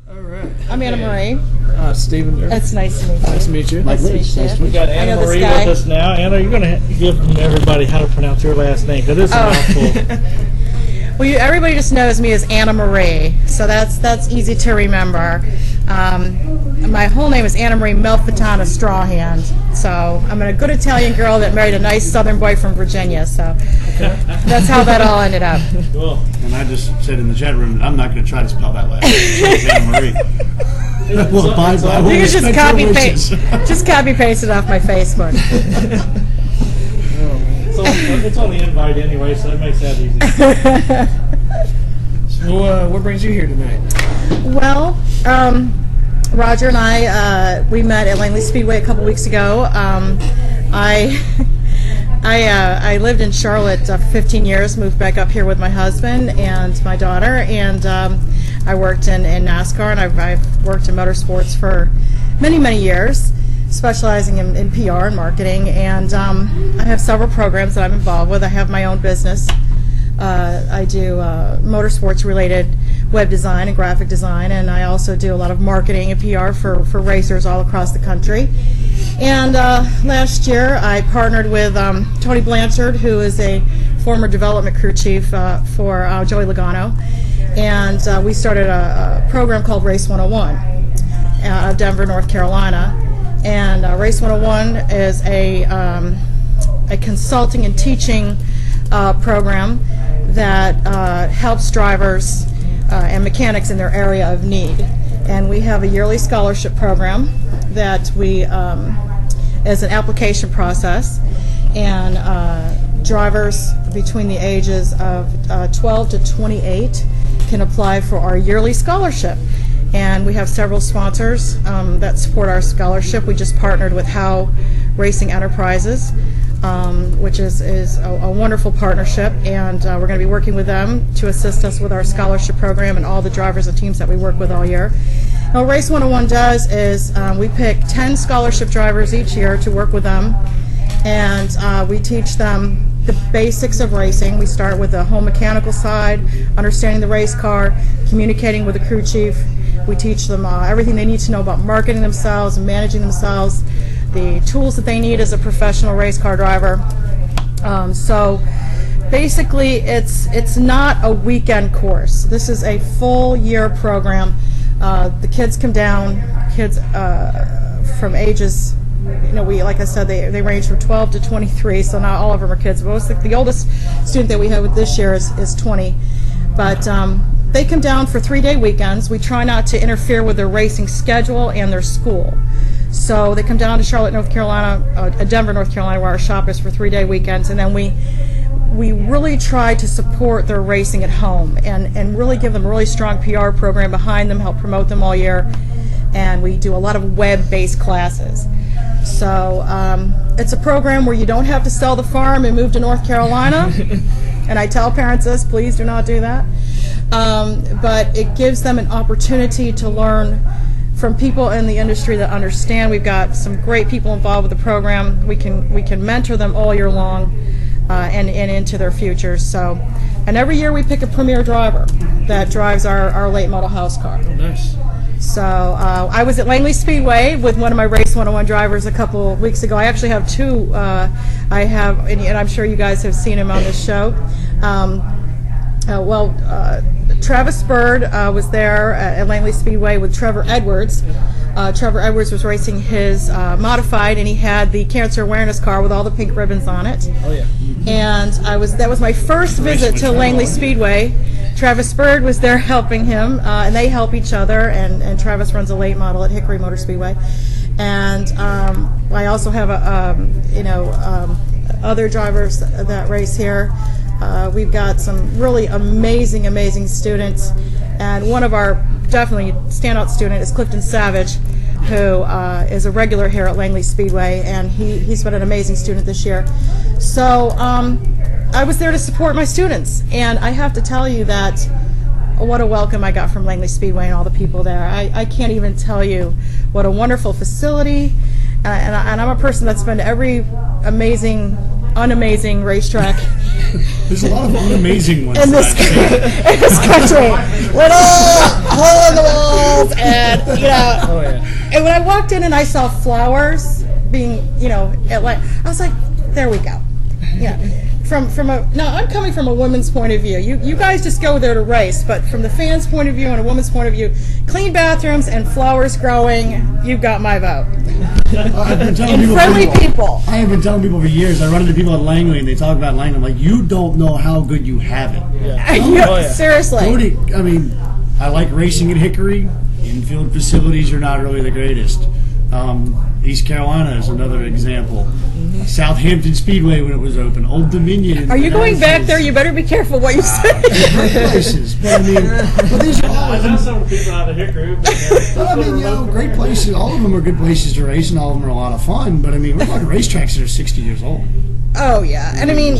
All right. I'm Anna Marie. Stephen. It's nice to meet you. Nice to meet you. Nice to meet you. We got Anna Marie with us now. Anna, you're going to give everybody how to pronounce your last name, because it's a mouthful. Well, everybody just knows me as Anna Marie, so that's easy to remember. My whole name is Anna Marie Malfitana-Strawhand, so I'm a good Italian girl that married a nice Southern boy from Virginia, so that's how that all ended up. Cool. And I just said in the chat room that I'm not going to try to spell that last name. It's Anna Marie. Well, You can just copy paste it off my Facebook. It's on the invite anyway, so that makes that easy. So, what brings you here tonight? Well, Roger and I, we met at Langley Speedway a couple weeks ago. I lived in Charlotte for 15 years, moved back up here with my husband and my daughter, and I worked in NASCAR, and I've worked in motorsports for many, many years, specializing in PR and marketing, and I have several programs that I'm involved with. I have my own business. I do motorsports related web design and graphic design, and I also do a lot of marketing and PR for racers all across the country. And last year I partnered with Tony Blanchard, who is a former development crew chief for Joey Logano, and we started a program called Race 101 out of Denver, North Carolina. And Race 101 is a consulting and teaching program that helps drivers and mechanics in their area of need. And we have a yearly scholarship program that we is an application process, and drivers between the ages of 12 to 28 can apply for our yearly scholarship. And we have several sponsors that support our scholarship. We just partnered with Howe Racing Enterprises, which is a wonderful partnership, and we're going to be working with them to assist us with our scholarship program and all the drivers and teams that we work with all year. Now, what Race 101 does is we pick 10 scholarship drivers each year to work with them, and we teach them the basics of racing. We start with the whole mechanical side, understanding the race car, communicating with the crew chief. We teach them everything they need to know about marketing themselves and managing themselves, the tools that they need as a professional race car driver. So basically it's not a weekend course. This is a full year program. The kids come down, from ages, like I said, they range from 12 to 23, so not all of them are kids. The oldest student that we have this year is 20. But they come down for 3-day weekends. We try not to interfere with their racing schedule and their school. So they come down to Charlotte, North Carolina, Denver, North Carolina, where our shop is, for 3-day weekends, and then we really try to support their racing at home and really give them a really strong PR program behind them, help promote them all year, and we do a lot of web-based classes. So it's a program where you don't have to sell the farm and move to North Carolina, and I tell parents this, please do not do that, but it gives them an opportunity to learn from people in the industry that understand. We've got some great people involved with the program. We can mentor them all year long and into their futures. So, and every year we pick a premier driver that drives our late model house car. Oh, nice. So I was at Langley Speedway with one of my Race 101 drivers a couple of weeks ago. I actually have two. I have, and I'm sure you guys have seen him on this show. Travis Bird was there at Langley Speedway with Trevor Edwards. Trevor Edwards was racing his modified, and he had the cancer awareness car with all the pink ribbons on it. Oh yeah. And that was my first visit to Langley Speedway. Travis Bird was there helping him, and they help each other. And Travis runs a late model at Hickory Motor Speedway. And I also have other drivers that race here. We've got some really amazing students, and one of our definitely standout student is Clifton Savage, who is a regular here at Langley Speedway, and he's been an amazing student this year. So I was there to support my students, and I have to tell you that what a welcome I got from Langley Speedway and all the people there. I can't even tell you what a wonderful facility, and I'm a person that's been to every amazing unamazing racetrack There's a lot of amazing ones. in this in this country. Little hole in the walls, and Oh yeah. and when I walked in and I saw flowers being, I was like, there we go. Yeah. I'm coming from a woman's point of view. You guys just go there to race, but from the fans' point of view and a woman's point of view, clean bathrooms and flowers growing, you've got my vote. I've been telling And friendly people. I have been telling people for years. I run into people at Langley and they talk about Langley. I'm like, you don't know how good you have it. Yeah. Seriously. Cody, I mean, I like racing at Hickory. Infield facilities are not really the greatest. East Carolina is another example. Southampton Speedway when it was open. Old Dominion. Are you going back there? You better be careful what you say. Great places, but I mean, these are all. I know some of the people out of Hickory. But I mean, great places. All of them are good places to race, and all of them are a lot of fun. But I mean, we're talking racetracks that are 60 years old. Oh yeah, and I mean,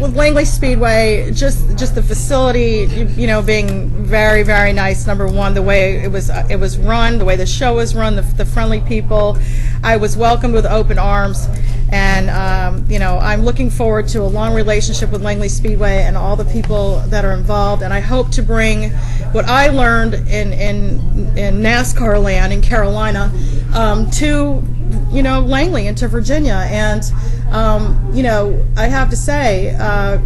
with Langley Speedway, just the facility, being very, very nice. Number one, the way it was run, the way the show was run, the friendly people. I was welcomed with open arms, and I'm looking forward to a long relationship with Langley Speedway and all the people that are involved. And I hope to bring what I learned in NASCAR land in Carolina to Langley and to Virginia. And I have to say,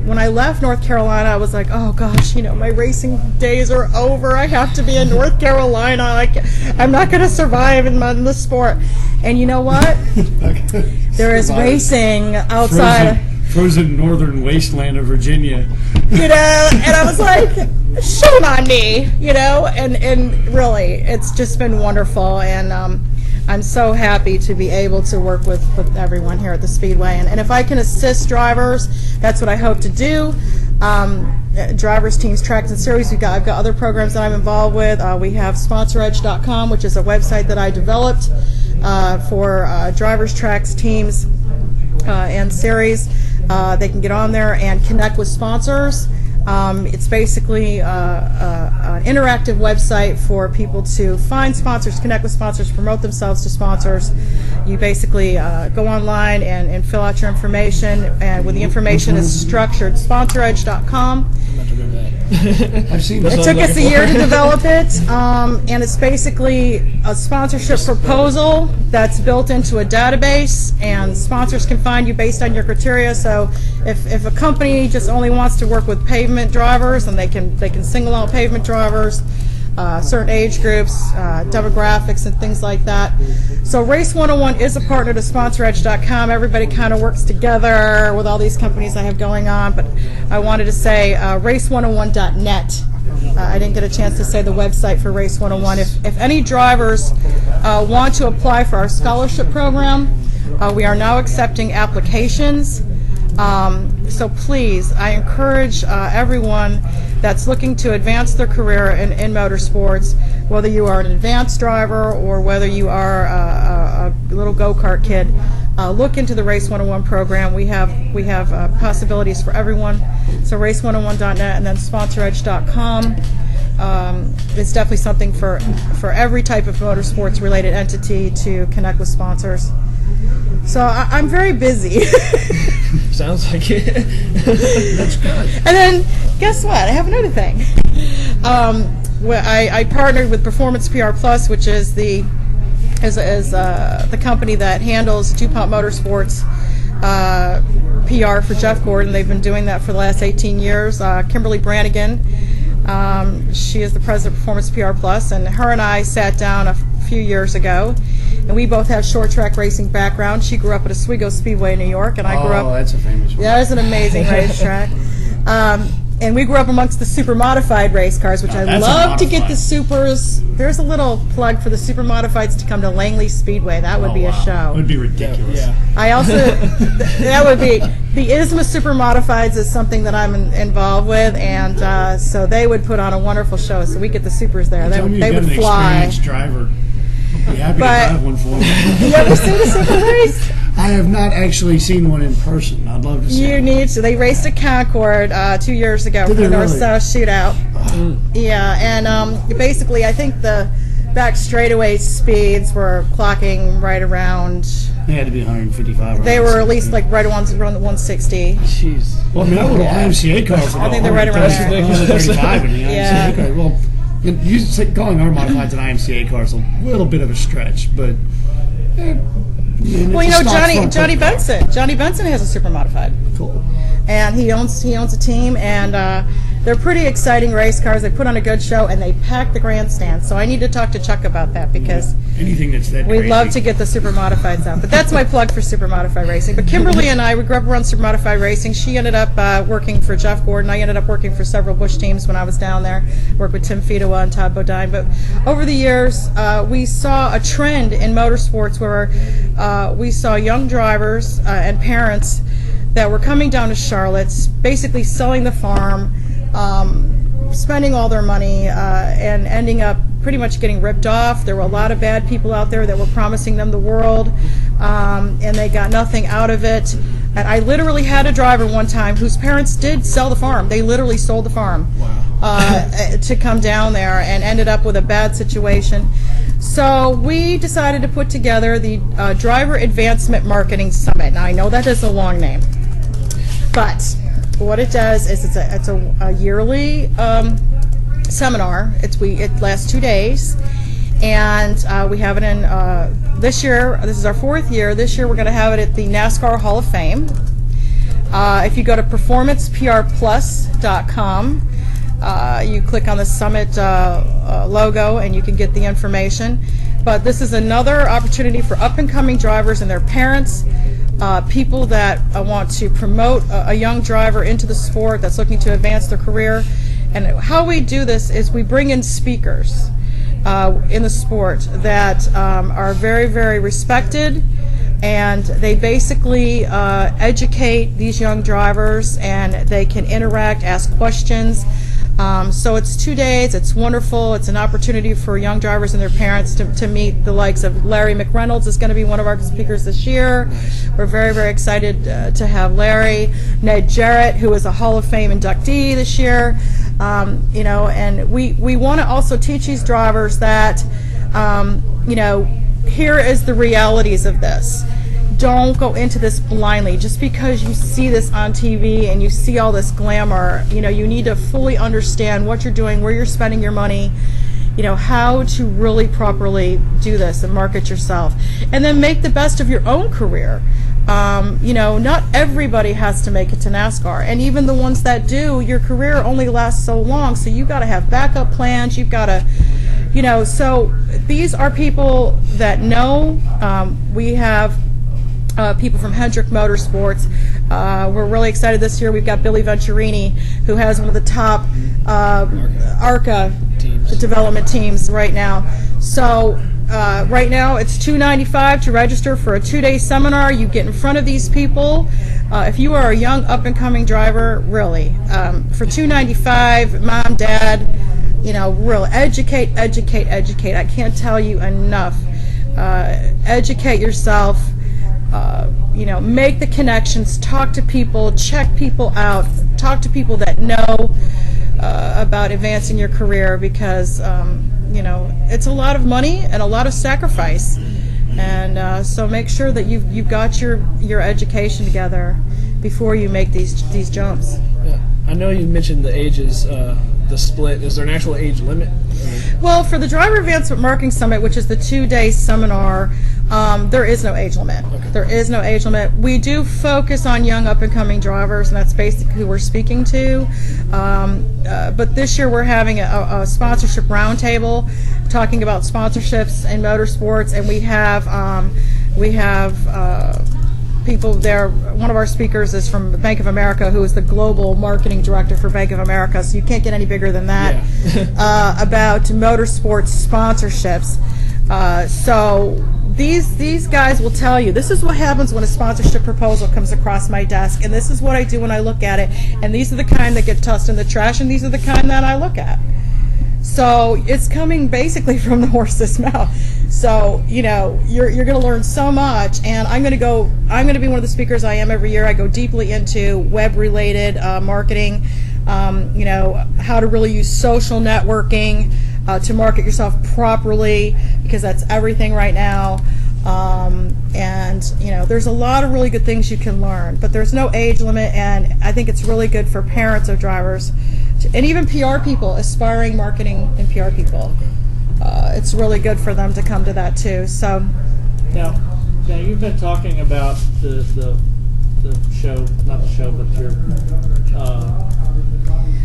when I left North Carolina, I was like, oh gosh, my racing days are over. I have to be in North Carolina. I'm not going to survive in the sport. And you know what? There is racing outside. Frozen northern wasteland of Virginia. And I was like, shame on me, and really, it's just been wonderful. And I'm so happy to be able to work with everyone here at the Speedway. And if I can assist drivers, that's what I hope to do. Drivers, teams, tracks, and series. I've got other programs that I'm involved with. We have SponsorEdge.com, which is a website that I developed for drivers, tracks, teams, and series. They can get on there and connect with sponsors. It's basically an interactive website for people to find sponsors, connect with sponsors, promote themselves to sponsors. You basically go online and fill out your information, and when the information is structured, SponsorEdge.com. I've seen It took us a year to develop it, and it's basically a sponsorship proposal that's built into a database, and sponsors can find you based on your criteria. So if a company just only wants to work with pavement drivers, and they can single out pavement drivers, certain age groups, demographics, and things like that. So Race 101 is a partner to SponsorEdge.com. Everybody kind of works together with all these companies I have going on, but I wanted to say race101.net. I didn't get a chance to say the website for Race 101. If any drivers want to apply for our scholarship program, we are now accepting applications. So please, I encourage everyone that's looking to advance their career in motorsports, whether you are an advanced driver or whether you are a little go-kart kid, look into the Race 101 program. We have possibilities for everyone. So race101.net and then SponsorEdge.com. It's definitely something for every type of motorsports related entity to connect with sponsors. So I'm very busy. Sounds like it. That's good. And then, guess what? I have another thing. I partnered with Performance PR Plus, which is the company that handles DuPont Motorsports PR for Jeff Gordon. They've been doing that for the last 18 years. Kimberly Brannigan, she is the president of Performance PR Plus, and her and I sat down a few years ago, and we both have short track racing background. She grew up at Oswego Speedway in New York, and I grew up. Oh, that's a famous one. Yeah, it's an amazing racetrack. And we grew up amongst the super modified race cars, which I That's love to get unmodified. the supers. There's a little plug for the super modifieds to come to Langley Speedway. That would be a It show. would be ridiculous. Yeah. I also, that would be, the ISMA Super Modifieds is something that I'm involved with, and so they would put on a wonderful show. So we get the supers there. Tell me They you've got would an fly. experienced driver. I'd be happy But- to drive one for you. You ever seen a super race? I have not actually seen one in person. I'd love to see You one. need to. They raced at Concord 2 years ago for Did the they really? North-South Shootout. Yeah, and basically I think the back straightaway speeds were clocking right around They had to be 155. Or They were at 160. least like right around the 160. Jeez. Well, I mean, that little IMCA car's I think they're right around there. 135 in the Yeah. IMCA car. Well, you say calling our modifieds an IMCA car is a little bit of a stretch, but. Well, you know, Johnny Benson has a super modified. Cool. And he owns a team, and they're pretty exciting race cars. They put on a good show, and they pack the grandstand. So I need to talk to Chuck about that, because Anything that's that we'd crazy. love to get the super modifieds out. But that's my plug for super modified racing. But Kimberly and I, we grew up around super modified racing. She ended up working for Jeff Gordon. I ended up working for several Busch teams when I was down there. Worked with Tim Fedewa and Todd Bodine. But over the years, we saw a trend in motorsports where we saw young drivers and parents that were coming down to Charlotte, basically selling the farm, spending all their money, and ending up pretty much getting ripped off. There were a lot of bad people out there that were promising them the world, and they got nothing out of it. And I literally had a driver one time whose parents did sell the farm. They literally sold the farm to come down there, and ended up with a bad situation. So we decided to put together the Driver Advancement Marketing Summit. Now I know that is a long name, but what it does is it's a yearly seminar. It lasts 2 days, and we have it in this year. This is our 4th year. This year we're going to have it at the NASCAR Hall of Fame. If you go to performanceprplus.com, you click on the summit logo and you can get the information. But this is another opportunity for up-and-coming drivers and their parents, people that want to promote a young driver into the sport that's looking to advance their career. And how we do this is we bring in speakers in the sport that are very, very respected, and they basically educate these young drivers, and they can interact, ask questions. So it's 2 days. It's wonderful. It's an opportunity for young drivers and their parents to meet the likes of Larry McReynolds is going to be one of our speakers this year. We're very, very excited to have Larry. Ned Jarrett, who is a Hall of Fame inductee this year. You know, and we want to also teach these drivers that, you know, here is the realities of this. Don't go into this blindly. Just because you see this on TV and you see all this glamour, you know, you need to fully understand what you're doing, where you're spending your money, you know, how to really properly do this and market yourself. And then make the best of your own career. You know, not everybody has to make it to NASCAR. And even the ones that do, your career only lasts so long. So you've got to have backup plans. You've got to, you know, so these are people that know. We have people from Hendrick Motorsports. We're really excited this year. We've got Billy Venturini, who has one of the top ARCA development teams right now. So right now it's $295 to register for a 2-day seminar. You get in front of these people. If you are a young up-and-coming driver, really, for $295, mom, dad, you know, really educate. I can't tell you enough. Educate yourself. You know, make the connections, talk to people, check people out, talk to people that know about advancing your career, because you know, it's a lot of money and a lot of sacrifice, and so make sure that you've got your education together before you make these jumps. Yeah. I know you mentioned the ages, the split. Is there an actual age limit? Well, for the Driver Advancement Marketing Summit, which is the 2-day seminar, there is no age limit. Okay. There is no age limit. We do focus on young up-and-coming drivers, and that's basically who we're speaking to. But this year we're having a sponsorship roundtable talking about sponsorships in motorsports, and we have people there. One of our speakers is from Bank of America, who is the global marketing director for Bank of America, so you can't get any bigger than that. Yeah. About motorsports sponsorships. So these guys will tell you, this is what happens when a sponsorship proposal comes across my desk, and this is what I do when I look at it, and these are the kind that get tossed in the trash, and these are the kind that I look at. So it's coming basically from the horse's mouth. So, you know, you're going to learn so much, and I'm going to be one of the speakers I am every year. I go deeply into web-related marketing, you know, how to really use social networking to market yourself properly, because that's everything right now. And there's a lot of really good things you can learn, but there's no age limit, and I think it's really good for parents of drivers and even PR people, aspiring marketing and PR people. It's really good for them to come to that too. So Now you've been talking about the show, not the show, but your.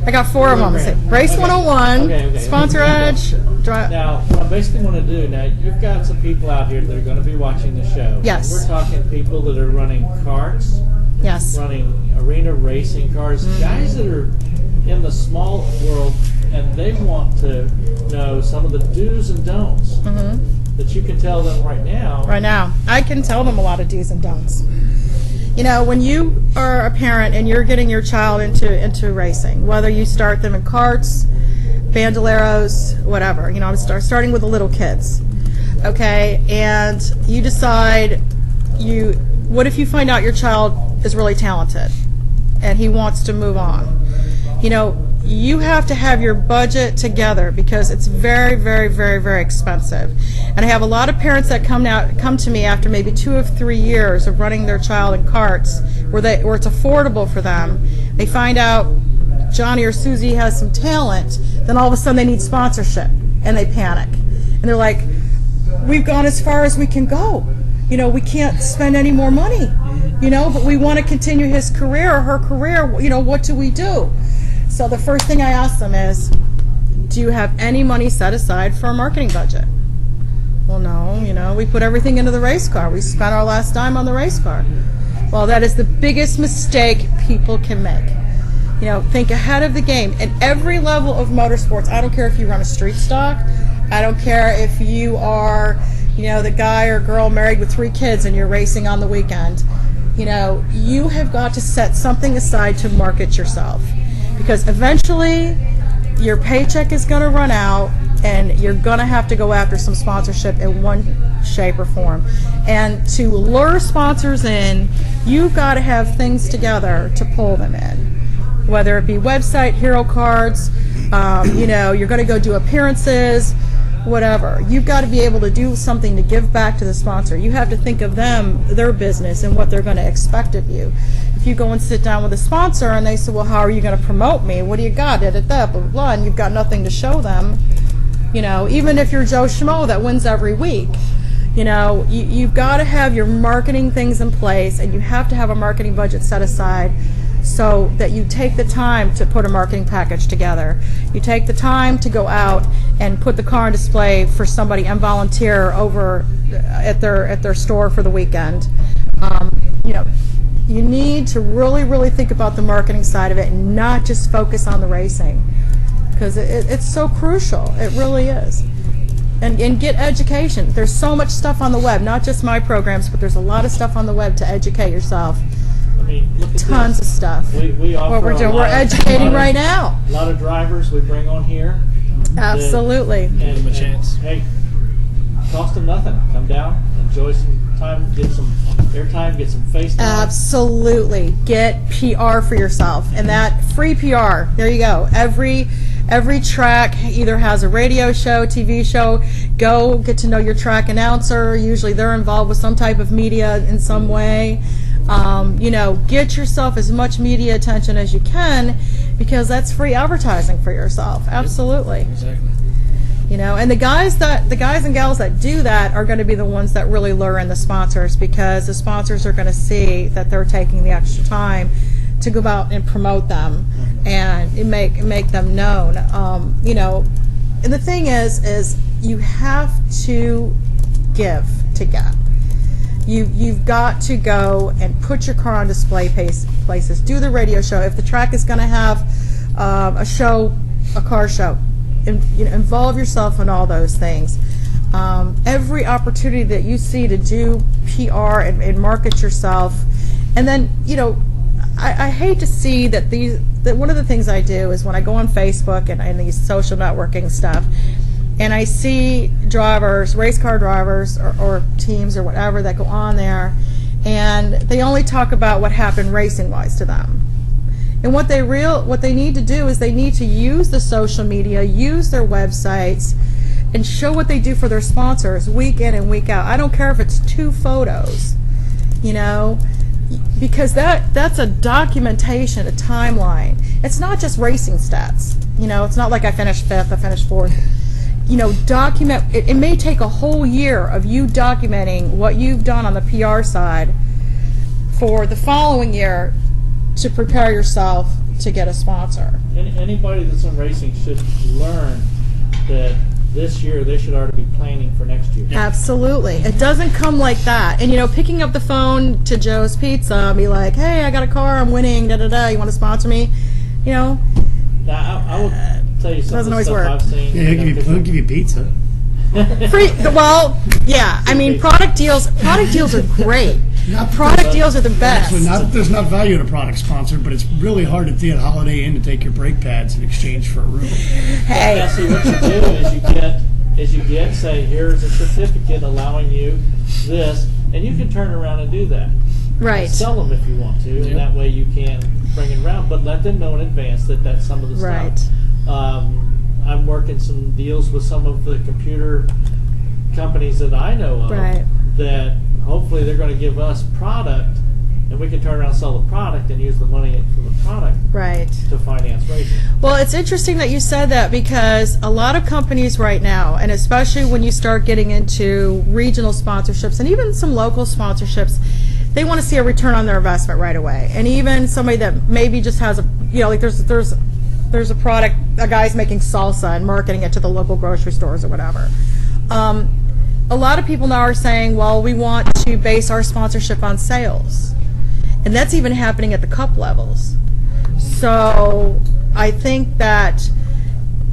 I got 4 of them. program. Race Okay. 101, Okay. Sponsor Edge, Now, what I basically want to do now, you've got some people out here that are going to be watching the show. Yes. We're talking people that are running karts, yes. running arena racing cars, guys that are in the small world, and they want to know some of the do's and don'ts that you can tell them right now. Right now, I can tell them a lot of do's and don'ts. When you are a parent and you're getting your child into racing, whether you start them in karts, bandoleros, whatever, I'm starting with the little kids, okay, and you decide, what if you find out your child is really talented and he wants to move on? You have to have your budget together because it's very, very, very, very expensive. And I have a lot of parents that come to me after maybe 2 or 3 years of running their child in karts where it's affordable for them. They find out Johnny or Susie has some talent, then all of a sudden they need sponsorship and they panic. And they're like, we've gone as far as we can go. We can't spend any more money, but we want to continue his career or her career. What do we do? So the first thing I ask them is, do you have any money set aside for a marketing budget? Well, no, we put everything into the race car. We spent our last dime on the race car. Well, that is the biggest mistake people can make. Think ahead of the game. At every level of motorsports, I don't care if you run a street stock. I don't care if you are, the guy or girl married with 3 kids and you're racing on the weekend. You have got to set something aside to market yourself. Because eventually your paycheck is going to run out and you're going to have to go after some sponsorship in one shape or form. And to lure sponsors in, you've got to have things together to pull them in. Whether it be website, hero cards, you're going to go do appearances, whatever. You've got to be able to do something to give back to the sponsor. You have to think of them, their business, and what they're going to expect of you. If you go and sit down with a sponsor and they say, well, how are you going to promote me? What do you got? Blah, blah, blah, and you've got nothing to show them. Even if you're Joe Schmo that wins every week, you've got to have your marketing things in place, and you have to have a marketing budget set aside so that you take the time to put a marketing package together. You take the time to go out and put the car on display for somebody and volunteer over at their store for the weekend. You need to really, really think about the marketing side of it and not just focus on the racing, because it's so crucial. It really is. And get education. There's so much stuff on the web, not just my programs, but there's a lot of stuff on the web to educate yourself. Look at Tons of stuff. We offer What we're doing, we're educating right now. A lot of drivers we bring on here. Absolutely. Give them a chance. Hey, cost them nothing. Come down, enjoy some time, get some airtime, get some face time. Absolutely. Get PR for yourself. And that free PR, there you go. Every track either has a radio show, TV show. Go get to know your track announcer. Usually they're involved with some type of media in some way. Get yourself as much media attention as you can, because that's free advertising for yourself. Absolutely. Exactly. And the guys and gals that do that are going to be the ones that really lure in the sponsors, because the sponsors are going to see that they're taking the extra time to go out and promote them and make them known. And the thing is you have to give to get. You've got to go and put your car on display places. Do the radio show. If the track is going to have a car show, involve yourself in all those things. Every opportunity that you see to do PR and market yourself. And then, I hate to see that one of the things I do is when I go on Facebook and these social networking stuff, and I see drivers, race car drivers or teams or whatever that go on there, and they only talk about what happened racing-wise to them. And what they need to do is they need to use the social media, use their websites, and show what they do for their sponsors week in and week out. I don't care if it's 2 photos, because that's a documentation, a timeline. It's not just racing stats. It's not like I finished 5th, I finished 4th. Document. It may take a whole year of you documenting what you've done on the PR side for the following year to prepare yourself to get a sponsor. Anybody that's in racing should learn that this year they should already be planning for next year. Absolutely. It doesn't come like that. And, picking up the phone to Joe's Pizza and be like, hey, I got a car, I'm winning, da-da-da, you want to sponsor me? Now, I will tell you some of doesn't the always stuff work. I've seen. Yeah, he'll give you pizza. Well, yeah. I mean, product deals are great. Product deals are the best. Actually, there's not value in a product sponsor, but it's really hard at the Holiday Inn to take your brake pads in exchange for a room. Hey. Now, see, what you do is you get, say, here's a certificate allowing you this, and you can turn around and do that. Right. Sell them if you want to, and that way you can bring it around, but let them know in advance that that's some of the Right. stuff. I'm working some deals with some of the computer companies that I know of Right. that hopefully they're going to give us product, and we can turn around and sell the product and use the money from the product Right. to finance racing. Well, it's interesting that you said that, because a lot of companies right now, and especially when you start getting into regional sponsorships and even some local sponsorships, they want to see a return on their investment right away. And even somebody that maybe just has a, like there's a product, a guy's making salsa and marketing it to the local grocery stores or whatever. A lot of people now are saying, well, we want to base our sponsorship on sales. And that's even happening at the cup levels. So I think that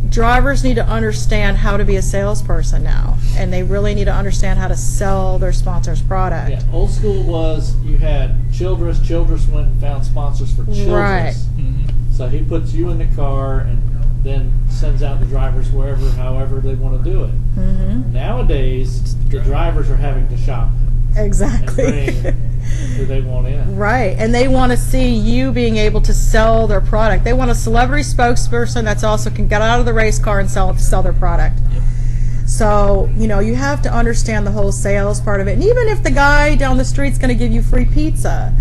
drivers need to understand how to be a salesperson now, and they really need to understand how to sell their sponsor's product. Yeah, old school was you had Childress. Childress went and found sponsors for Childress. Right. So he puts you in the car and then sends out the drivers wherever, however they want to do it. Mm-hmm. Nowadays, the drivers are having to shop and Exactly. bring who they want in. Right, and they want to see you being able to sell their product. They want a celebrity spokesperson that's also can get out of the race car and sell their product. So, you have to understand the whole sales part of it. And even if the guy down the street's going to give you free pizza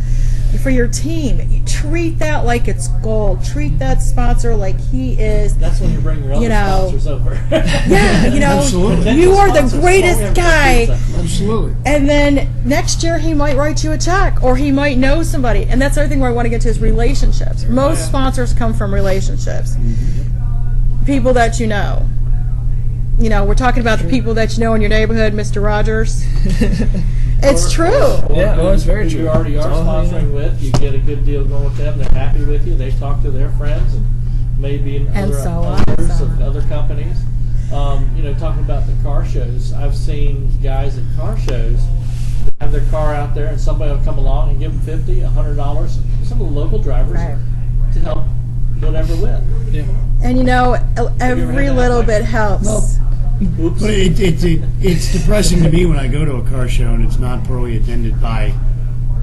for your team, you treat that like it's gold. Treat that sponsor like he is. That's when you bring your other sponsors over. Yeah, Absolutely. you are the Sponsors, greatest call him for guy. pizza. Absolutely. And then next year he might write you a check, or he might know somebody. And that's the other thing where I want to get to is relationships. Most sponsors come from relationships. People that you know. We're talking about the people that you know in your neighborhood, Mr. Rogers. It's true. Yeah, well, it's very who true. You already are It's all I know. sponsoring with. You get a good deal going with them. They're happy with you. They talk to their friends and maybe And other so on, others so of on. other companies. Talking about the car shows, I've seen guys at car shows have their car out there, and somebody will come along and give them $50, $100. Some of the local drivers Right. to help whatever with. Yeah. And every that little way? bit helps. Oops. But it's depressing to me when I go to a car show and it's not poorly attended by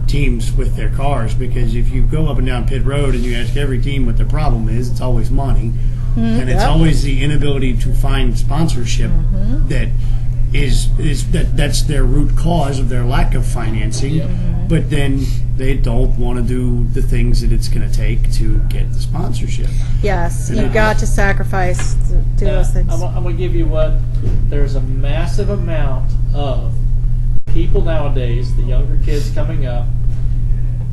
teams with their cars, because if you go up and down pit road and you ask every team what their problem is, it's always money. And it's Yep. always the inability to find sponsorship that that's their root cause of their lack of financing. But then they don't want to do the things that it's going to take to get the sponsorship. Yes, Yeah. you've got to sacrifice to do those things. I'm going to give you there's a massive amount of people nowadays, the younger kids coming up,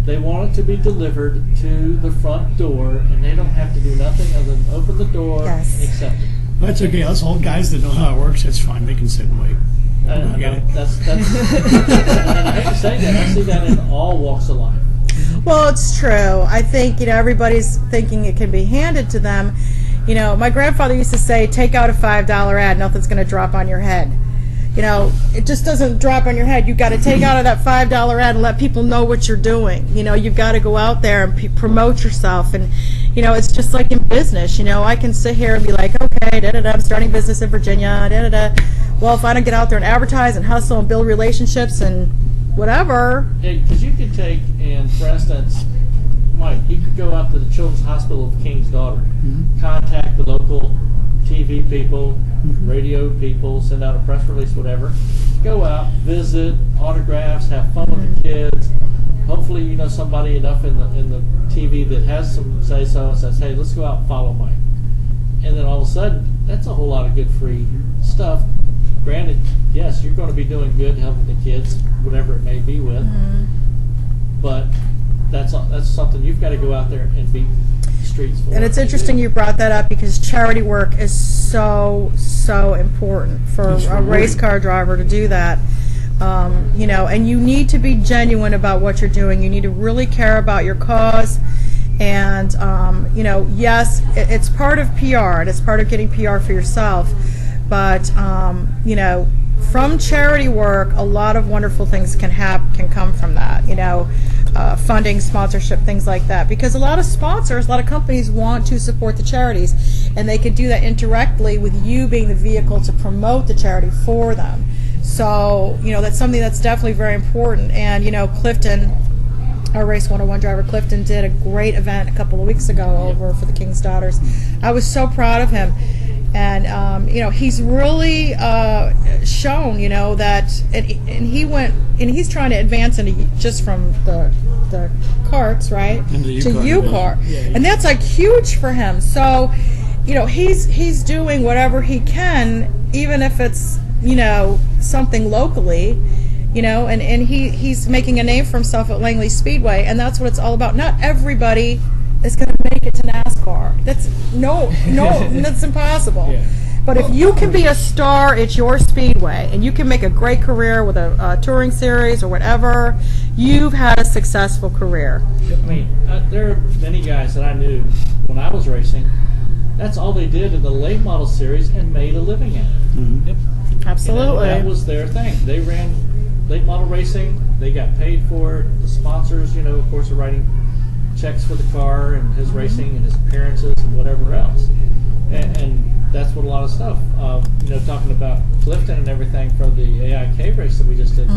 they want it to be delivered to the front door, and they don't have to do nothing other than open the door Yes. and accept it. That's okay. Us old guys that know how it works, that's fine. They can sit and wait. And get it. that's and I hate to say that, I see that in all walks of life. Well, it's true. I think, everybody's thinking it can be handed to them. My grandfather used to say, take out a $5 ad, nothing's going to drop on your head. It just doesn't drop on your head. You've got to take out of that $5 ad and let people know what you're doing. You've got to go out there and promote yourself. And, it's just like in business. I can sit here and be like, okay, da-da-da, I'm starting business in Virginia, da-da-da. Well, if I don't get out there and advertise and hustle and build relationships and whatever. Because you could take, and for instance, Mike, you could go out to the Children's Hospital of King's Daughter, contact the local TV people, radio people, send out a press release, whatever. Go out, visit, autographs, have fun with the kids. Hopefully, you know somebody enough in the TV that has some say so and says, "Hey, let's go out and follow Mike." And then all of a sudden, that's a whole lot of good free stuff. Granted, yes, you're going to be doing good, helping the kids, whatever it may be with. But that's something you've got to go out there and beat the streets for. And it's interesting you brought that up because charity work is so important for a race car driver to do that. You know, and you need to be genuine about what you're doing. You need to really care about your cause. And, you know, yes, it's part of PR, and it's part of getting PR for yourself. But, you know, from charity work, a lot of wonderful things can come from that, you know, funding, sponsorship, things like that. Because a lot of sponsors, a lot of companies want to support the charities, and they can do that indirectly with you being the vehicle to promote the charity for them. So, you know, that's something that's definitely very important. And, you know, Clifton, our Race 101 driver, Clifton, did a great event a couple of weeks ago over for the King's Daughters. I was so proud of him. And, you know, he's really shown, you know, that, and he went, and he's trying to advance into just from the carts, right, to U-Car. And that's like huge for him. So, you know, he's doing whatever he can, even if it's, you know, something locally, you know, and he's making a name for himself at Langley Speedway, and that's what it's all about. Not everybody is going to make it to NASCAR. That's that's impossible. Yeah. But if you can be a star at your speedway and you can make a great career with a touring series or whatever, you've had a successful career. I mean, there are many guys that I knew when I was racing. That's all they did in the late model series and made a living at it. Yep. Absolutely. That was their thing. They ran late model racing. They got paid for it. The sponsors, you know, of course, are writing checks for the car and his racing and his appearances and whatever else. And that's what a lot of stuff. You know, talking about Clifton and everything from the AIK race that we just did.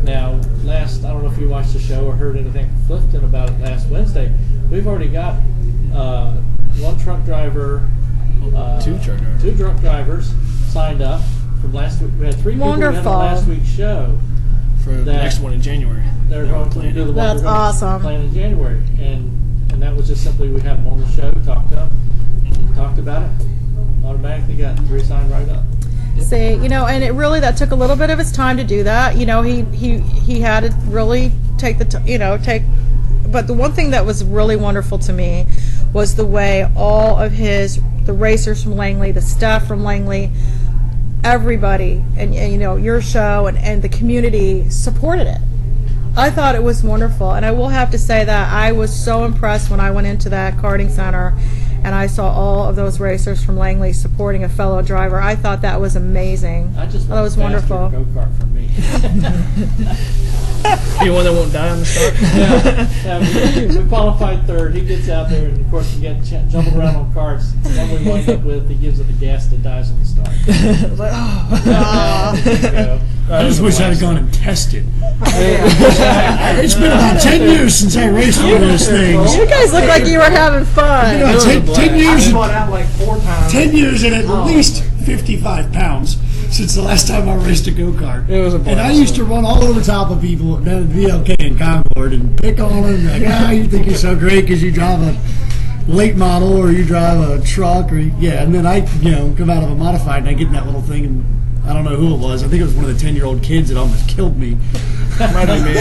Now, I don't know if you watched the show or heard anything from Clifton about it last Wednesday. We've already got one truck driver, two truck drivers signed up from last week. We had 3 people in on last week's show. For the next one in January. They're going to do the one That's awesome. Plan in January. And that was just simply we had them on the show, talked to them, talked about it, automatically got 3 signed right up. See, you know, and it really, that took a little bit of his time to do that. You know, he had to really take but the one thing that was really wonderful to me was the way all of the racers from Langley, the staff from Langley, everybody, and you know, your show and the community supported it. I thought it was wonderful, and I will have to say that I was so impressed when I went into that karting center and I saw all of those racers from Langley supporting a fellow driver. I thought that was amazing. I just thought it was wonderful. Go-kart for me. You one that won't die on the start? Yeah, we qualified 3rd. He gets out there, and of course, you get jumping around on carts. The one we wind up with, he gives it the gas that dies on the start. I was like, oh. I just wish I had gone and tested. It's been about 10 years since I raced one of those things. You guys look like you were having fun. You know, 10 years. I've gone out like 4 times. 10 years and at least 55 pounds since the last time I raced a go-kart. It was a blast. And I used to run all over top of people down at VLK in Concord and pick on them like, you think you're so great because you drive a late model or you drive a truck and then I, you know, come out of a modified and I get in that little thing and I don't know who it was. I think it was one of the 10-year-old kids that almost killed me. Might be me.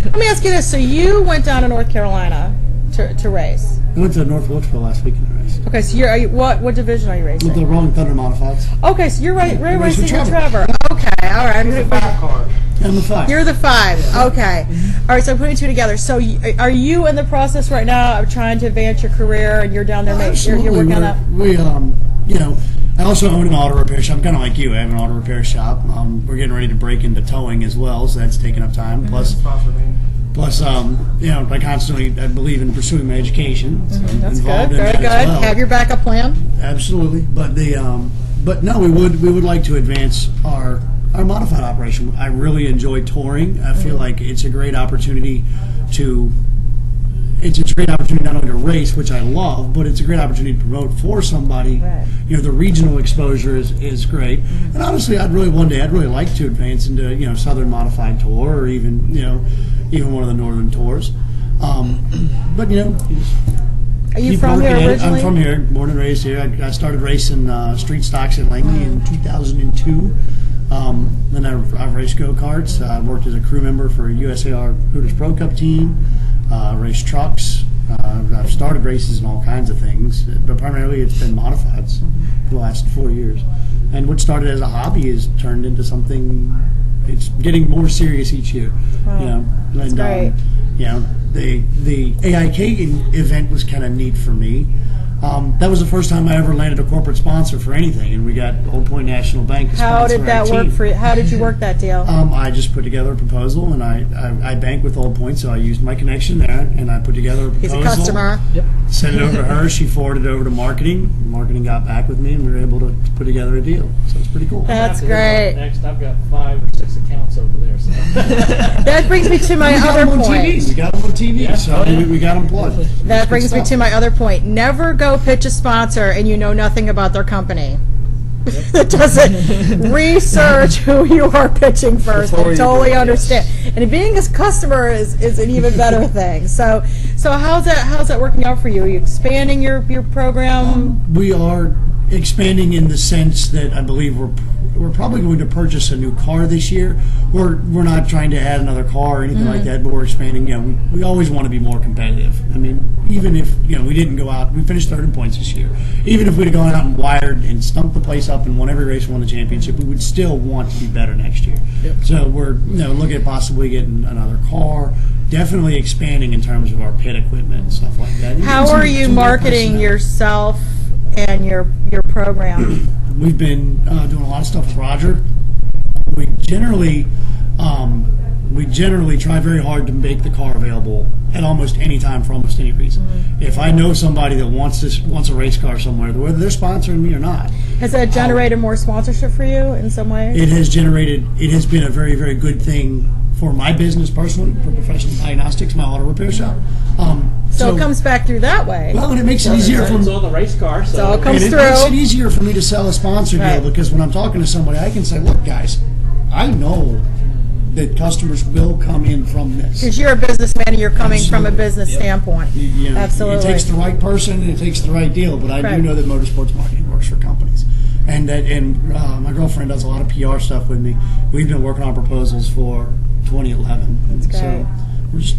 Let me ask you this. So you went down to North Carolina to race. I went to North Wilkesboro last week in a race. Okay, so what division are you racing? With the Rolling Thunder Modifieds. Okay, so you're racing with Trevor. Trevor. Okay, all right. He's a 5 car. I'm the 5. You're the 5. Okay. All right, so I'm putting 2 together. So are you in the process right now of trying to advance your career, and you're down there you're working on that? We, you know, I also own an auto repair shop. I'm kind of like you. I have an auto repair shop. We're getting ready to break into towing as well, so that's taking up time. Plus, you know, I believe in pursuing my education. So That's involved good. in Very that good. as well. Have your backup plan. Absolutely, but no, we would like to advance our modified operation. I really enjoy touring. I feel like it's a great opportunity to it's a great opportunity not only to race, which I love, but it's a great opportunity to promote for somebody. Right. The regional exposure is great. And honestly, I'd really like to advance into Southern Modified Tour, or even even one of the Northern Tours. But Are you keep from here working at it. originally? I'm from here, born and raised here. I started racing street stocks at Langley in 2002. Then I've raced go-karts. I worked as a crew member for a USAR Hooters Pro Cup team, raced trucks. I've started races and all kinds of things, but primarily it's been modifieds for the last 4 years. And what started as a hobby has turned into something. It's getting more serious each year. Wow. That's great. The AIK event was kind of neat for me. That was the first time I ever landed a corporate sponsor for anything, and we got Old Point National Bank to How sponsor did that our work team. for you? How did you work that deal? I just put together a proposal, and I bank with Old Point, so I used my connection there, and I put together a He's proposal. a customer. Yep. Sent it over to her. She forwarded it over to marketing. Marketing got back with me, and we were able to put together a deal. So it's pretty cool. That's After this, great. Next, I've got 5 or 6 accounts over there. So. That brings me to my We got other them on point. TV. We got them on TV, Yeah. so Oh, yeah. we got them plugged. That brings me to my other point. Never go pitch a sponsor and you know nothing about their company. That doesn't research who you are pitching first. Before I you totally do it, understand. And being a customer is an even better thing. So how's that working out for you? Are you expanding your program? We are expanding in the sense that I believe we're probably going to purchase a new car this year. We're not trying to add another car or anything like that, but we're expanding. We always want to be more competitive. I mean, even if we didn't go out, we finished third in points this year. Even if we'd have gone out and wired and stumped the place up and won every race, won the championship, we would still want to be better next year. Yep. So we're looking at possibly getting another car. Definitely expanding in terms of our pit equipment and stuff like that. How Even are you some more marketing personnel. yourself and your program? We've been doing a lot of stuff with Roger. We generally try very hard to make the car available at almost any time for almost any reason. If I know somebody that wants a race car somewhere, whether they're sponsoring me or not, Has that generated more sponsorship for you in some ways? it has been a very, very good thing for my business personally, for Professional Diagnostics, my auto repair shop. So it comes back through that way. well, and it makes it easier for It's on the race car, so So it comes and it through. makes it easier for me to sell a sponsor deal Right. because when I'm talking to somebody, I can say, "Look, guys, I know that customers will come in from this." Because you're a businessman and you're coming from a Absolutely. business Yep. standpoint. Absolutely. It takes the right person and it takes the right deal, but I Right. do know that motorsports marketing works for companies. And my girlfriend does a lot of PR stuff with me. We've been working on proposals for 2011. That's great. So we're just,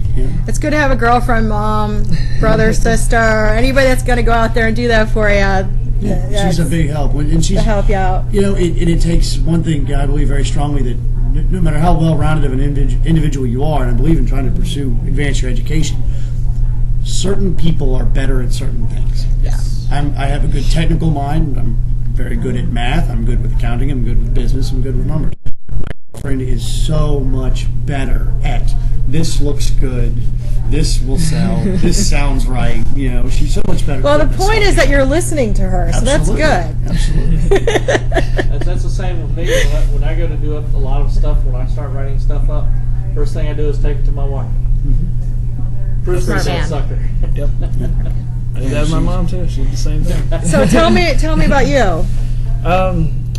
It's good to have a girlfriend, mom, brother, sister, anybody that's going to go out there and do that for you. she's a big help. And she's to help you out. It takes one thing, I believe very strongly, that no matter how well-rounded of an individual you are, and I believe in trying to advance your education, certain people are better at certain things. Yes. I have a good technical mind. I'm very good at math. I'm good with accounting. I'm good with business. I'm good with numbers. My friend is so much better at this looks good, this will sell, this sounds right. She's so much better. Well, at the this point stuff. is that you're listening to her, so that's Absolutely. good. Absolutely. that's the same with me. When I go to do up a lot of stuff, when I start writing stuff up, first thing I do is take it to my wife. Proofread Smart that man. sucker. Yep. I did that with my mom too. She did the same thing. So tell me about you.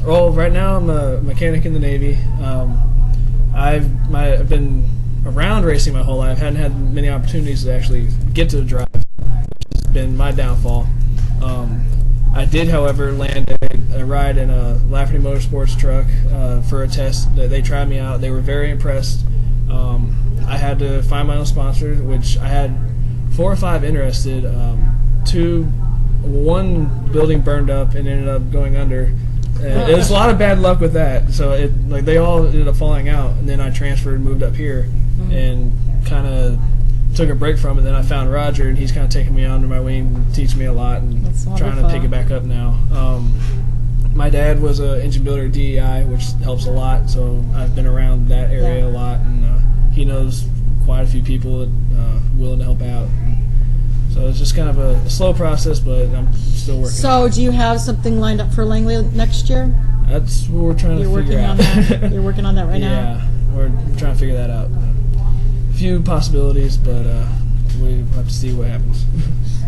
Well, right now I'm a mechanic in the Navy. I've been around racing my whole life. Hadn't had many opportunities to actually get to drive, which has been my downfall. I did, however, land a ride in a Lafferty Motorsports truck for a test. They tried me out. They were very impressed. I had to find my own sponsor, which I had 4 or 5 interested. One building burned up and ended up going under. It was a lot of bad luck with that. So they all ended up falling out, and then I transferred and moved up here, and kind of took a break from it. Then I found Roger, and he's kind of taking me under my wing, and teaching me a lot, and That's trying to wonderful. pick it back up now. My dad was an engine builder at DEI, which helps a lot. So I've been around that area Yeah. a lot, and he knows quite a few people that willing to help out. So it's just kind of a slow process, but I'm still working. So do you have something lined up for Langley next year? That's what we're trying You're to figure working out. on that. You're working on that right now. Yeah, we're trying to figure that out. A few possibilities, but we'll have to see what happens.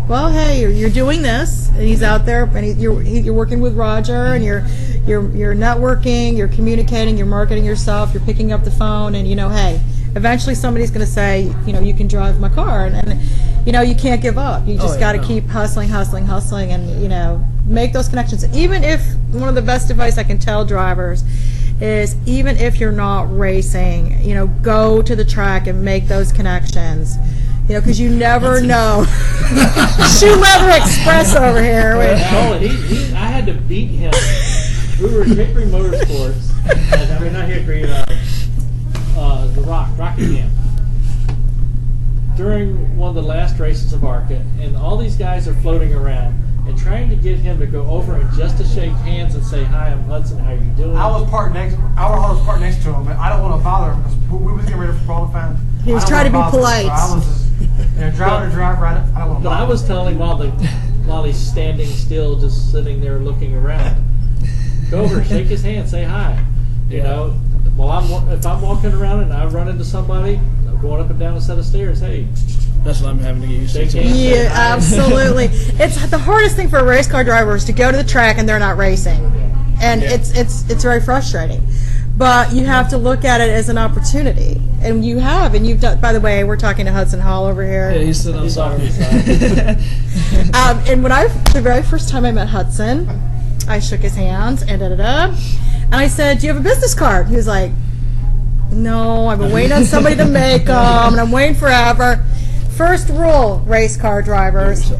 Well, hey, you're doing this, and he's out there, and you're working with Roger, and you're networking, you're communicating, you're marketing yourself, you're picking up the phone, and hey, eventually somebody's going to say, you can drive my car, and you can't give up. You just got to keep hustling, and make those connections. Even if one of the best advice I can tell drivers is, even if you're not racing, go to the track and make those connections. Because you never know. Shoe Leather Express over here. I had to beat him. We were at Hickory Motorsports. Not Hickory, the Rocky Camp. During one of the last races of ARCA, and all these guys are floating around and trying to get him to go over and just to shake hands and say, "Hi, I'm Hudson. How are you doing?" I was parked next to him, and I don't want to bother him because we was getting ready for qualifying. He was trying to be polite. So I was just driving to drive right. I don't want to. But I was telling him while he's standing still, just sitting there looking around, go over, shake his hand, say hi. While if I'm walking around and I run into somebody, I'm going up and down a set of stairs. Hey. That's what I'm having to get used to. Yeah, absolutely. It's the hardest thing for a race car driver is to go to the track and they're not racing, and it's very frustrating. But you have to look at it as an opportunity, and you've done. By the way, we're talking to Hudson Hall over here. Yeah, he's sitting on the side. And the very first time I met Hudson, I shook his hand and and I said, "Do you have a business card?" He was like, "No, I've been waiting on somebody to make them, and I'm waiting forever." First rule, race car drivers,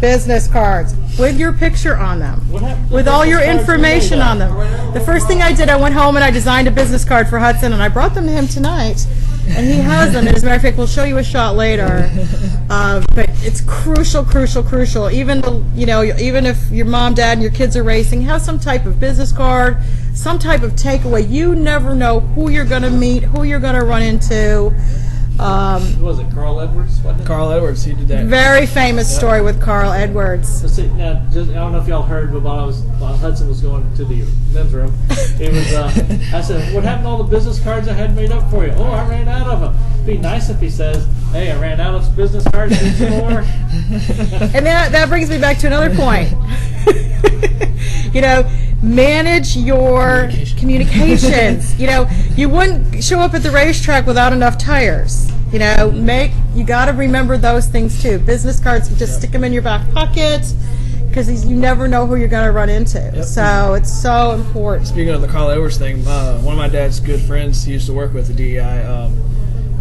business cards with your picture on them, with all your information on them. The first thing I did, I went home and I designed a business card for Hudson, and I brought them to him tonight, and he has them. And as a matter of fact, we'll show you a shot later. But it's crucial. Even if your mom, dad, and your kids are racing, have some type of business card, some type of takeaway. You never know who you're going to meet, who you're going to run into. Was it Carl Edwards? Wasn't it? Carl Edwards, he did that. Very famous story with Carl Edwards. So see, now, I don't know if y'all heard, but while Hudson was going to the men's room, it was. I said, "What happened to all the business cards I had made up for you?" "Oh, I ran out of them." It'd be nice if he says, "Hey, I ran out of business cards. Need some more." And that brings me back to another point. Manage your communications. You wouldn't show up at the racetrack without enough tires. You got to remember those things too. Business cards, just stick them in your back pocket because you never know who you're going to run into. Yep. So it's so important. Speaking of the Carl Edwards thing, one of my dad's good friends, he used to work with the DEI.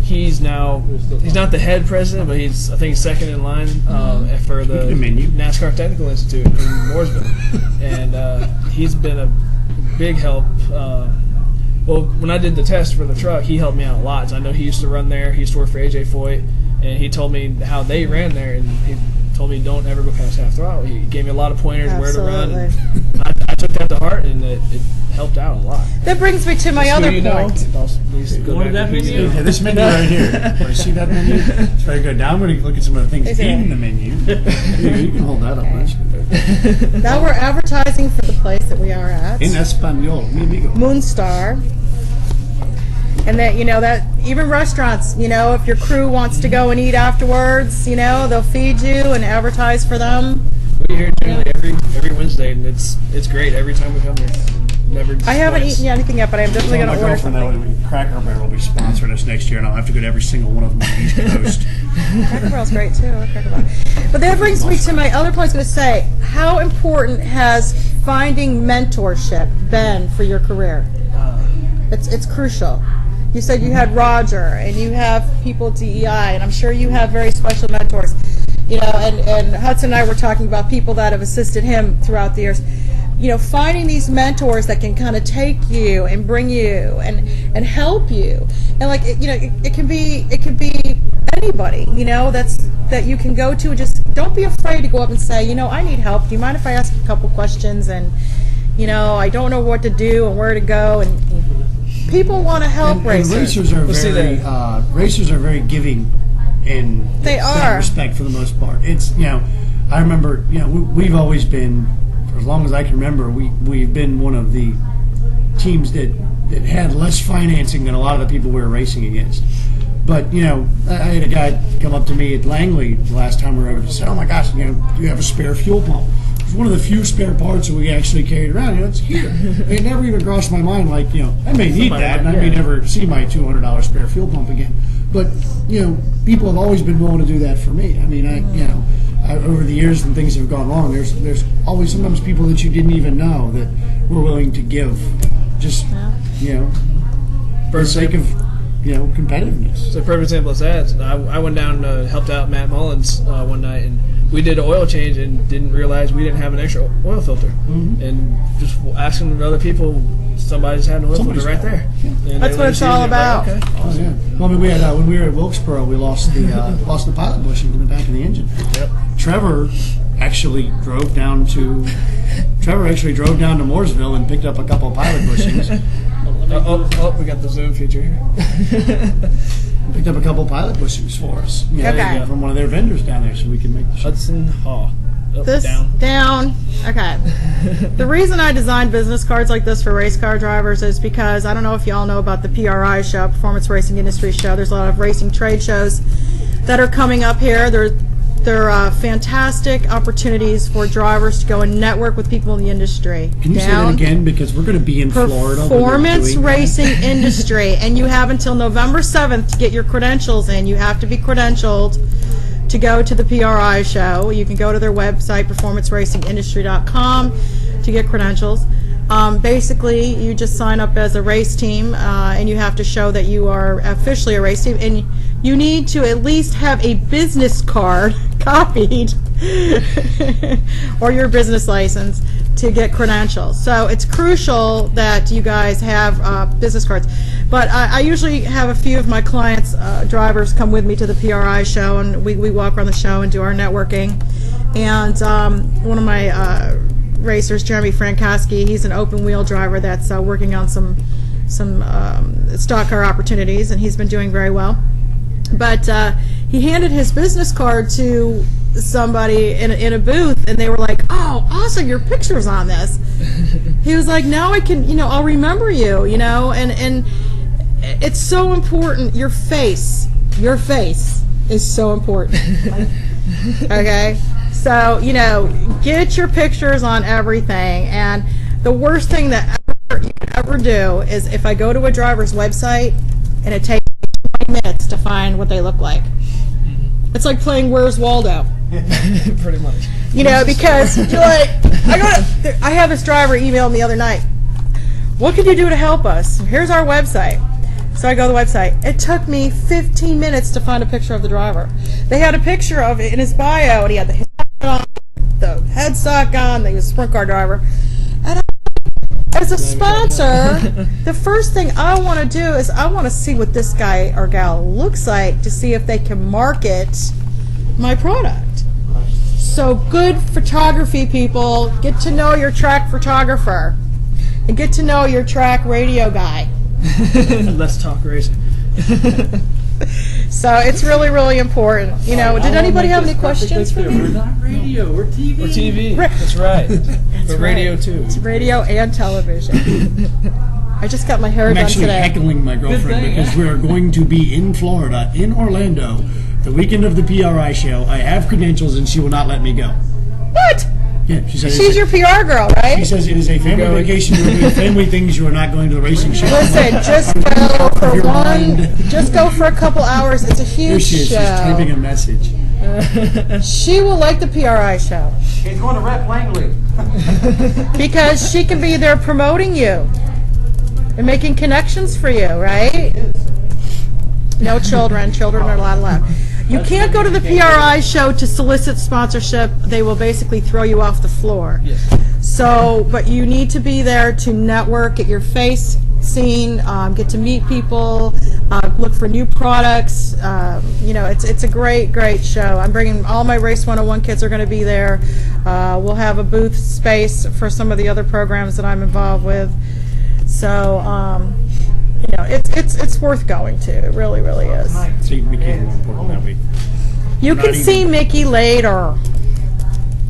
He's not the head president, but I think he's second in line for the NASCAR Technical Institute in Mooresville, and he's been a big help. When I did the test for the truck, he helped me out a lot. So I know he used to run there. He used to work for AJ Foyt, and he told me how they ran there, and he told me don't ever go past half throttle. He gave me a lot of pointers where to run. And I took that to heart, and it helped out a lot. That brings me to my other point. Yeah, this menu right here. Want to see that menu? It's very good. Now I'm going to look at some of the things in the menu. You can hold that up. Now we're advertising for the place that we are at. In Espanol, mi amigo. Moonstar. And that even restaurants, if your crew wants to go and eat afterwards, they'll feed you and advertise for them. We're here generally every Wednesday, and it's great every time we come here. I haven't eaten anything yet, but I'm definitely going to order something. Cracker Barrel will be sponsoring us next year, and I'll have to go to every single one of them on the East Coast. Cracker Barrel's great too. Cracker Barrel. But that brings me to my other point. I was going to say, how important has finding mentorship been for your career? It's crucial. You said you had Roger, and you have people at DEI, and I'm sure you have very special mentors. And Hudson and I were talking about people that have assisted him throughout the years. Finding these mentors that can kind of take you and bring you and help you, and it can be anybody, that you can go to. Just don't be afraid to go up and say, I need help. Do you mind if I ask a couple questions? And I don't know what to do and where to go. And people want to help racers. Racers are very giving in that respect for the most part. It's I remember we've always been, for as long as I can remember, we've been one of the teams that had less financing than a lot of the people we were racing against. But, you know, I had a guy come up to me at Langley the last time we were over and said, oh my gosh, you know, do you have a spare fuel pump? It's one of the few spare parts that we actually carried around. You know, it's here. It never even crossed my mind, like, you know, I may need that, and I may never see my $200 spare fuel pump again. But, you know, people have always been willing to do that for me. I mean, over the years when things have gone wrong, there's always sometimes people that you didn't even know that were willing to give just, you know, for the sake of, you know, competitiveness. So a perfect example is that. I went down and helped out Matt Mullins one night, and we did an oil change and didn't realize we didn't have an extra oil filter. Mm-hmm. And just asking other people, somebody's had an oil filter right there. Yeah. That's what it's all about. Like, okay. Oh, yeah. Well, I mean, we had when we were at Wilkesboro, we lost the pilot bushing in the back of the engine. Yep. Trevor actually drove down to Mooresville and picked up a couple of pilot bushings. We got the zoom feature here. Picked up a couple of pilot bushings for us. You know, from one of their vendors down there, so we can make the show. Hudson Hall. Down. Okay. The reason I designed business cards like this for race car drivers is because I don't know if y'all know about the PRI show, Performance Racing Industry Show. There's a lot of racing trade shows that are coming up here. They're fantastic opportunities for drivers to go and network with people in the industry. Can you say that again? Because we're going to be in Florida. Performance Racing Industry, and you have until November 7th to get your credentials in. You have to be credentialed to go to the PRI show. You can go to their website, performanceracingindustry.com, to get credentials. Basically, you just sign up as a race team, and you have to show that you are officially a race team, and you need to at least have a business card copied or your business license to get credentials. So it's crucial that you guys have business cards. But I usually have a few of my clients, drivers, come with me to the PRI show, and we walk around the show and do our networking. And one of my racers, Jeremy Frankowski, he's an open wheel driver that's working on some stock car opportunities, and he's been doing very well. But he handed his business card to somebody in a booth, and they were like, "Oh, awesome! Your picture's on this." He was like, "Now I can, I'll remember you, and it's so important. Your face is so important." Okay, so get your pictures on everything. And the worst thing that you can ever do is if I go to a driver's website and it takes 20 minutes to find what they look like. It's like playing Where's Waldo. Pretty much. Because you're like, I had this driver email me the other night. What can you do to help us? Here's our website. So I go to the website. It took me 15 minutes to find a picture of the driver. They had a picture of it in his bio, and he had the headstock on, he was a sprint car driver. And as a sponsor, the first thing I want to do is I want to see what this guy or gal looks like to see if they can market my product. So good photography, people. Get to know your track photographer. And get to know your track radio guy. Let's talk racing. So it's really, really important. Did anybody have any questions for me? We're not radio, we're TV. We're TV. That's right. But radio too. It's radio and television. I just got my hair done today. I'm actually heckling my girlfriend because we are going to be in Florida, in Orlando, the weekend of the PRI show. I have credentials and she will not let me go. What? Yeah, she says she's your PR girl, right? She says it is a family vacation. You're doing family things. You are not going to the racing show. Listen, just go for a couple hours. It's a huge show. She's typing a message. She will like the PRI show. She's going to rep Langley. Because she can be there promoting you and making connections for you, right? No children. Children are not allowed. You can't go to the PRI show to solicit sponsorship. They will basically throw you off the floor. Yes. So, but you need to be there to network, get your face seen, get to meet people, look for new products. It's a great, great show. I'm bringing all my Race 101 kids are going to be there. We'll have a booth space for some of the other programs that I'm involved with. So, it's worth going to. It really, really is. See, Mickey more important that week. You can see Mickey later.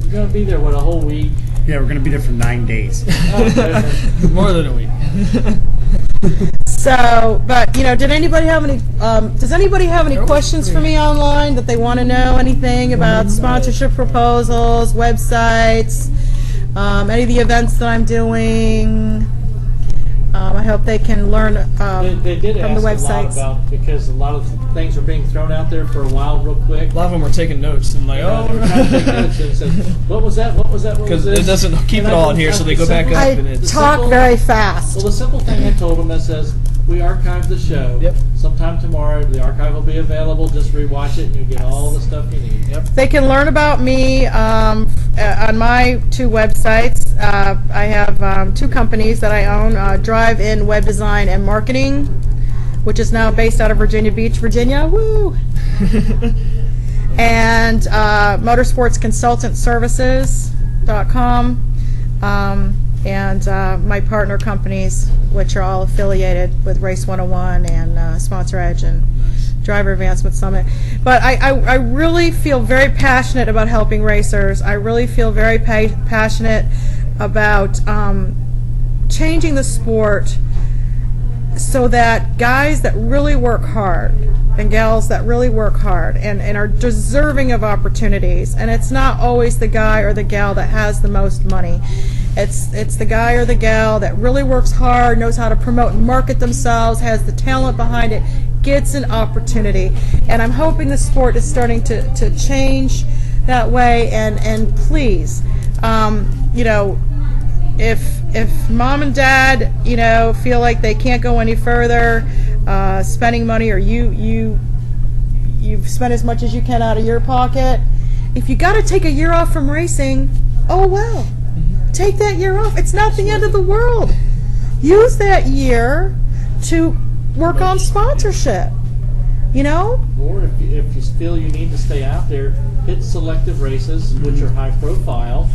We're going to be there, a whole week? Yeah, we're going to be there for 9 days. More than a week. So So, but did anybody have any? Does anybody have any questions for me online that they want to know anything about sponsorship proposals, websites, any of the events that I'm doing? I hope they can learn They did from ask the a lot websites. about, because a lot of things were being thrown out there for a while real quick. A lot of them were taking notes and like, We're trying to take notes and said, what was that? What was that? What was because this? it doesn't keep And it all in here, so they go back up I and it's. talk very fast. Well, the simple thing I told them, I says, we archived the show. Yep. Sometime tomorrow, the archive will be available. Just rewatch it, and you'll get all the stuff you need. Yep. They can learn about me on my 2 websites. I have 2 companies that I own, Drive-In Web Design and Marketing, which is now based out of Virginia Beach, Virginia. Woo! And motorsportsconsultantservices.com. And my partner companies, which are all affiliated with Race 101 and Sponsor Edge and Driver Advancement Summit. But I really feel very passionate about helping racers. I really feel very passionate about changing the sport so that guys that really work hard and gals that really work hard and are deserving of opportunities, and it's not always the guy or the gal that has the most money. It's the guy or the gal that really works hard, knows how to promote and market themselves, has the talent behind it, gets an opportunity. And I'm hoping the sport is starting to change that way. And please, if mom and dad, feel like they can't go any further, spending money, or you've spent as much as you can out of your pocket, if you got to take a year off from racing, oh well. Take that year off. It's not the end of the world. Use that year to work on sponsorship. Or if you feel you need to stay out there, hit selective races, which are high profile,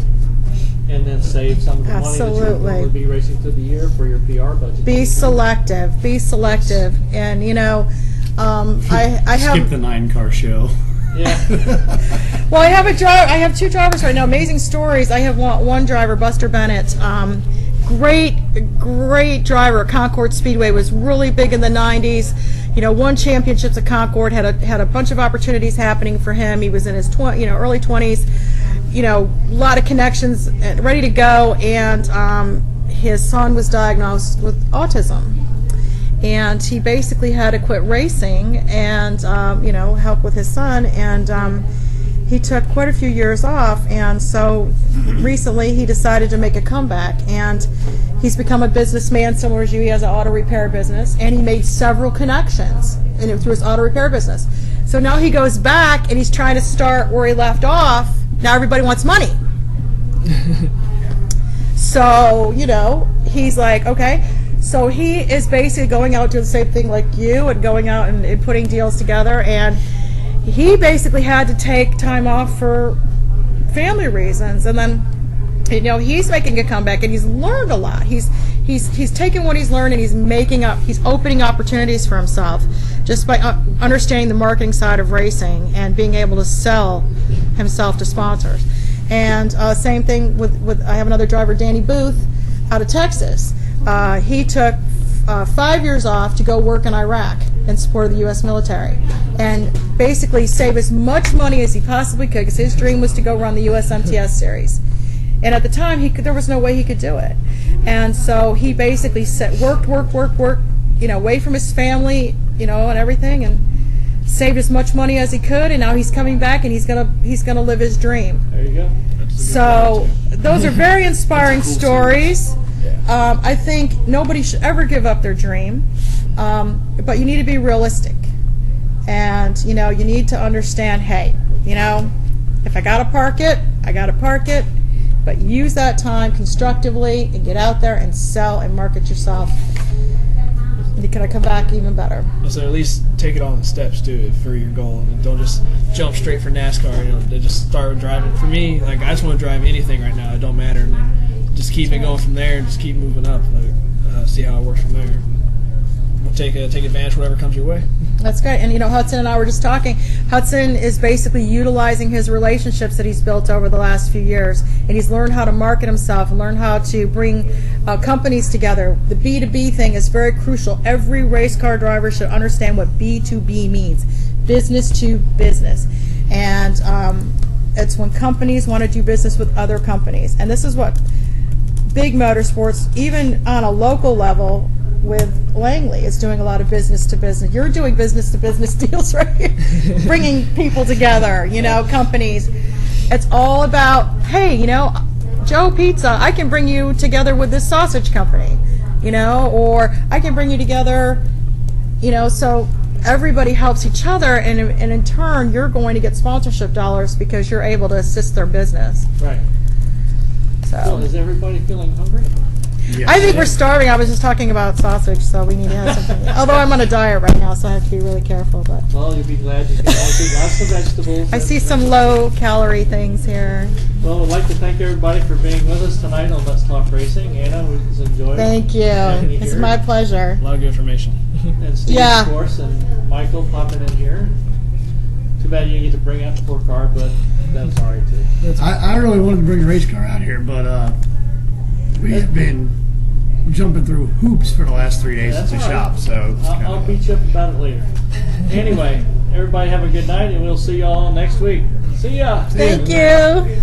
and then save some of the money that you would Absolutely. normally be racing through the year for your PR budget. Be selective. And I have. Skip the 9-car show. Yeah. Well, I have 2 drivers right now. Amazing stories. I have one driver, Buster Bennett. Great driver at Concord Speedway. Was really big in the 90s. Won championships at Concord. Had a bunch of opportunities happening for him. He was in his early 20s. A lot of connections, ready to go. And his son was diagnosed with autism. And he basically had to quit racing and, help with his son. And he took quite a few years off. And so recently he decided to make a comeback. And he's become a businessman similar to you. He has an auto repair business. And he made several connections through his auto repair business. So now he goes back and he's trying to start where he left off. Now everybody wants money. So, he's like, okay. So he is basically going out doing the same thing like you and going out and putting deals together. And he basically had to take time off for family reasons. And then, he's making a comeback and he's learned a lot. He's taken what he's learned and he's opening opportunities for himself just by understanding the marketing side of racing and being able to sell himself to sponsors. And same thing with I have another driver, Danny Booth, out of Texas. He took 5 years off to go work in Iraq in support of the U.S. military and basically save as much money as he possibly could because his dream was to go run the USMTS series. And at the time, there was no way he could do it. And so he basically worked, away from his family, and everything, and saved as much money as he could. And now he's coming back, and he's gonna live his dream. There you go. So those are very inspiring stories. I think nobody should ever give up their dream, but you need to be realistic, and you need to understand. Hey, if I gotta park it, I gotta park it. But use that time constructively and get out there and sell and market yourself. And you're gonna come back even better. So at least take it all in steps too for your goal, and don't just jump straight for NASCAR. Just start driving. For me, I just want to drive anything right now. It don't matter. And then just keep it going from there, and just keep moving up. See how it works from there. We'll take advantage of whatever comes your way. That's great. And, Hudson and I were just talking. Hudson is basically utilizing his relationships that he's built over the last few years. And he's learned how to market himself and learn how to bring companies together. The B2B thing is very crucial. Every race car driver should understand what B2B means. Business to business. And it's when companies want to do business with other companies. And this is what big motorsports, even on a local level, with Langley is doing a lot of business to business. You're doing business to business deals, right? Bringing people together, companies. It's all about, hey, Joe Pizza, I can bring you together with this sausage company, or I can bring you together, so everybody helps each other, and in turn, you're going to get sponsorship dollars because you're able to assist their business. Right. So, Well, is everybody feeling hungry? Yes. I think we're starving. I was just talking about sausage, so we need to have something. Although I'm on a diet right now, so I have to be really careful. But Well, you'll be glad you can always eat lots of vegetables. I see some low-calorie things here. Well, I'd like to thank everybody for being with us tonight on Let's Talk Racing. Anna, we just enjoyed Thank you. having you It's here. my pleasure. A lot of good information. And Steve, Yeah. of course, and Michael popping in here. Too bad you didn't get to bring out the 4-car, but that was all right, too. I really wanted to bring a race car out here, but we have been jumping through hoops for the last 3 days at That's the all right. shop, so it's I'll beat you up about it later. Anyway, everybody have a good night, and we'll see you all next week. See ya. Thank you.